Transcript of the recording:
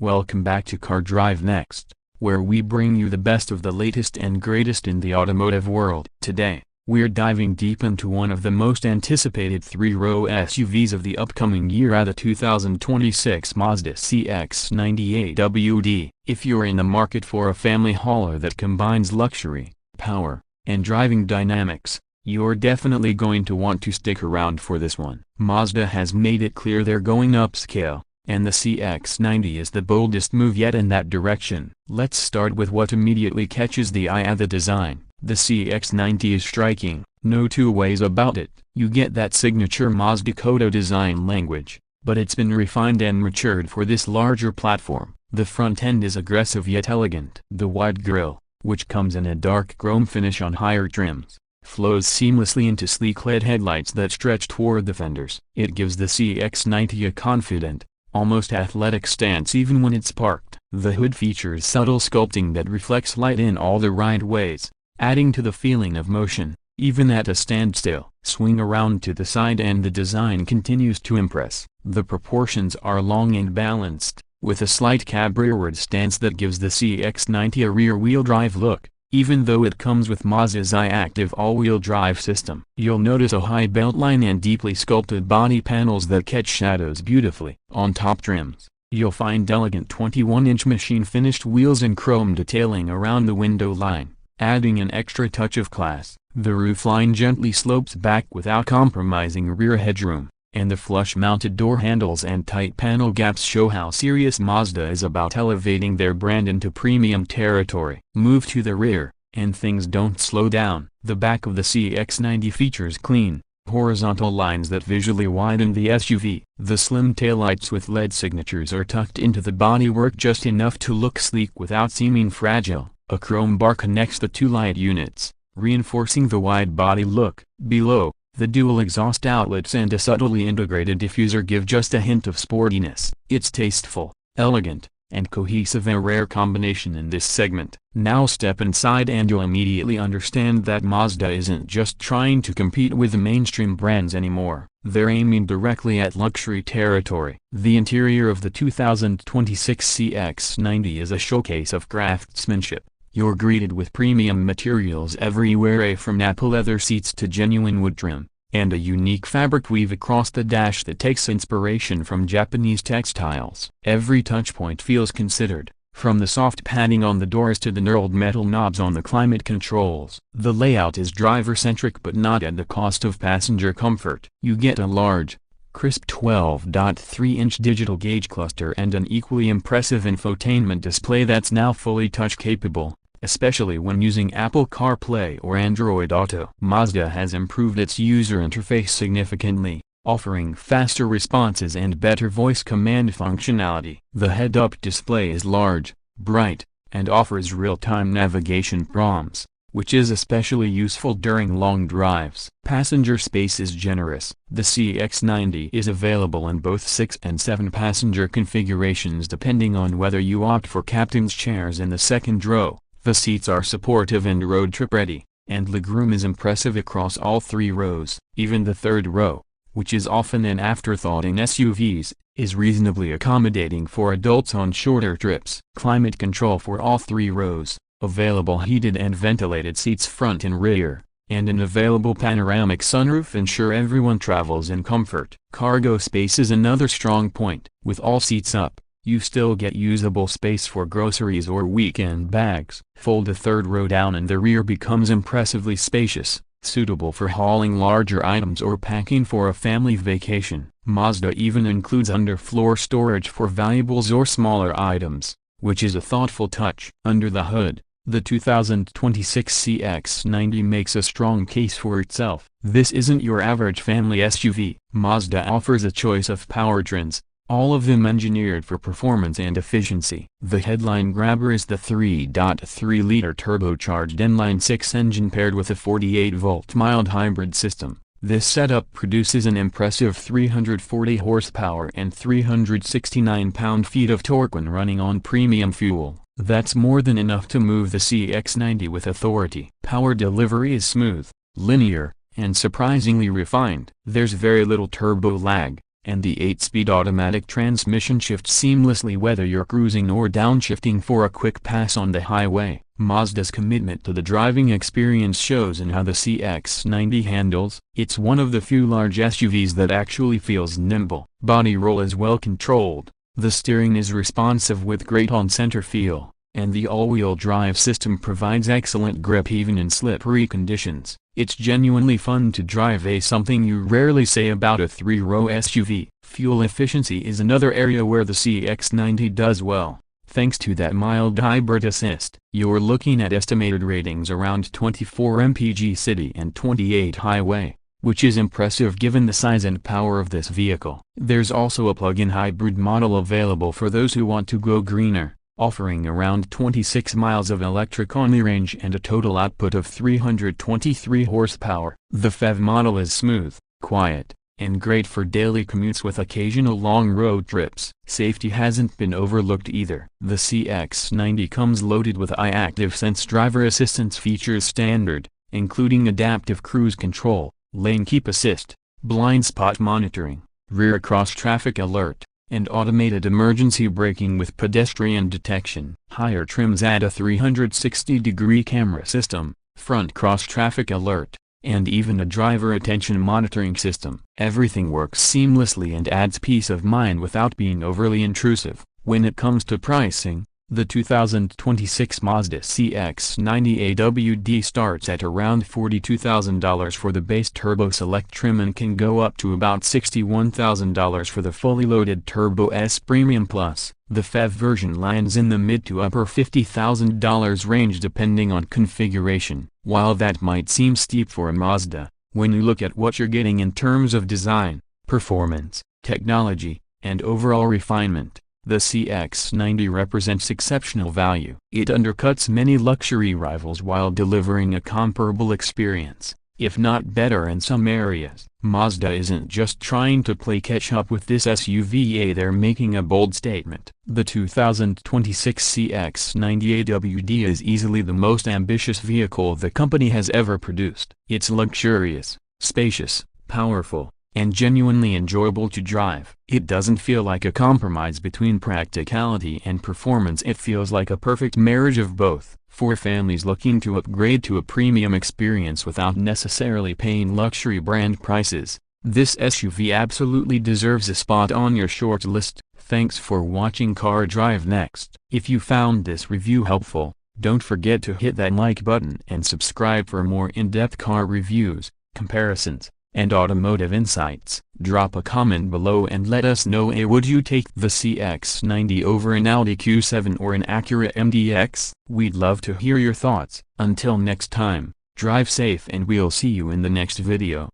Welcome back to Car Drive Next, where we bring you the best of the latest and greatest in the automotive world. Today, we're diving deep into one of the most anticipated three-row SUVs of the upcoming year, the 2026 Mazda CX-90 AWD. If you're in the market for a family hauler that combines luxury, power, and driving dynamics, you're definitely going to want to stick around for this one. Mazda has made it clear they're going upscale, and the CX-90 is the boldest move yet in that direction. Let's start with what immediately catches the eye: the design. The CX-90 is striking, no two ways about it. You get that signature Mazda Kodo design language, but it's been refined and matured for this larger platform. The front end is aggressive yet elegant. The wide grille, which comes in a dark chrome finish on higher trims, flows seamlessly into sleek LED headlights that stretch toward the fenders. It gives the CX-90 a confident, almost athletic stance even when it's parked. The hood features subtle sculpting that reflects light in all the right ways, adding to the feeling of motion, even at a standstill. Swing around to the side and the design continues to impress. The proportions are long and balanced, with a slight cab rearward stance that gives the CX-90 a rear-wheel drive look, even though it comes with Mazda's i-Active all-wheel drive system. You'll notice a high beltline and deeply sculpted body panels that catch shadows beautifully. On top trims, you'll find elegant 21-inch machine-finished wheels and chrome detailing around the window line, adding an extra touch of class. The roofline gently slopes back without compromising rear headroom, and the flush-mounted door handles and tight panel gaps show how serious Mazda is about elevating their brand into premium territory. Move to the rear, and things don't slow down. The back of the CX-90 features clean, horizontal lines that visually widen the SUV. The slim taillights with LED signatures are tucked into the bodywork just enough to look sleek without seeming fragile. A chrome bar connects the two light units, reinforcing the wide-body look. Below, the dual exhaust outlets and a subtly integrated diffuser give just a hint of sportiness. It's tasteful, elegant, and cohesive, a rare combination in this segment. Now step inside and you'll immediately understand that Mazda isn't just trying to compete with the mainstream brands anymore. They're aiming directly at luxury territory. The interior of the 2026 CX-90 is a showcase of craftsmanship. You're greeted with premium materials everywhere, from Nappa leather seats to genuine wood trim, and a unique fabric weave across the dash that takes inspiration from Japanese textiles. Every touchpoint feels considered, from the soft padding on the doors to the knurled metal knobs on the climate controls. The layout is driver-centric but not at the cost of passenger comfort. You get a large, crisp 12.3-inch digital gauge cluster and an equally impressive infotainment display that's now fully touch-capable, especially when using Apple CarPlay or Android Auto. Mazda has improved its user interface significantly, offering faster responses and better voice command functionality. The head-up display is large, bright, and offers real-time navigation prompts, which is especially useful during long drives. Passenger space is generous. The CX-90 is available in both 6 and 7 passenger configurations depending on whether you opt for captain's chairs in the second row. The seats are supportive and road trip ready, and legroom is impressive across all 3 rows. Even the third row, which is often an afterthought in SUVs, is reasonably accommodating for adults on shorter trips. Climate control for all 3 rows, available heated and ventilated seats front and rear, and an available panoramic sunroof ensure everyone travels in comfort. Cargo space is another strong point. With all seats up, you still get usable space for groceries or weekend bags. Fold the third row down and the rear becomes impressively spacious, suitable for hauling larger items or packing for a family vacation. Mazda even includes underfloor storage for valuables or smaller items, which is a thoughtful touch. Under the hood, the 2026 CX-90 makes a strong case for itself. This isn't your average family SUV. Mazda offers a choice of powertrains, all of them engineered for performance and efficiency. The headline grabber is the 3.3-liter turbocharged inline-six engine paired with a 48-volt mild hybrid system. This setup produces an impressive 340 horsepower and 369 pound-feet of torque when running on premium fuel. That's more than enough to move the CX-90 with authority. Power delivery is smooth, linear, and surprisingly refined. There's very little turbo lag, and the 8-speed automatic transmission shifts seamlessly whether you're cruising or downshifting for a quick pass on the highway. Mazda's commitment to the driving experience shows in how the CX-90 handles. It's one of the few large SUVs that actually feels nimble. Body roll is well controlled, the steering is responsive with great on-center feel, and the all-wheel drive system provides excellent grip even in slippery conditions. It's genuinely fun to drive, something you rarely say about a 3-row SUV. Fuel efficiency is another area where the CX-90 does well. Thanks to that mild hybrid assist, you're looking at estimated ratings around 24 mpg city and 28 highway, which is impressive given the size and power of this vehicle. There's also a plug-in hybrid model available for those who want to go greener, offering around 26 miles of electric-only range and a total output of 323 horsepower. The PHEV model is smooth, quiet, and great for daily commutes with occasional long road trips. Safety hasn't been overlooked either. The CX-90 comes loaded with iActive Sense driver assistance features standard, including adaptive cruise control, lane keep assist, blind spot monitoring, rear cross-traffic alert, and automated emergency braking with pedestrian detection. Higher trims add a 360-degree camera system, front cross-traffic alert, and even a driver attention monitoring system. Everything works seamlessly and adds peace of mind without being overly intrusive. When it comes to pricing, the 2026 Mazda CX-90 AWD starts at around $42,000 for the base Turbo Select trim and can go up to about $61,000 for the fully loaded Turbo S Premium Plus. The PHEV version lands in the mid to upper $50,000 range depending on configuration. While that might seem steep for a Mazda, when you look at what you're getting in terms of design, performance, technology, and overall refinement, the CX-90 represents exceptional value. It undercuts many luxury rivals while delivering a comparable experience, if not better in some areas. Mazda isn't just trying to play catch-up with this SUV, they're making a bold statement. The 2026 CX-90 AWD is easily the most ambitious vehicle the company has ever produced. It's luxurious, spacious, powerful, and genuinely enjoyable to drive. It doesn't feel like a compromise between practicality and performance, it feels like a perfect marriage of both. For families looking to upgrade to a premium experience without necessarily paying luxury brand prices, this SUV absolutely deserves a spot on your short list. Thanks for watching Car Drive Next. If you found this review helpful, don't forget to hit that like button and subscribe for more in-depth car reviews, comparisons, and automotive insights. Drop a comment below and let us know, would you take the CX-90 over an Audi Q7 or an Acura MDX? We'd love to hear your thoughts. Until next time, drive safe and we'll see you in the next video.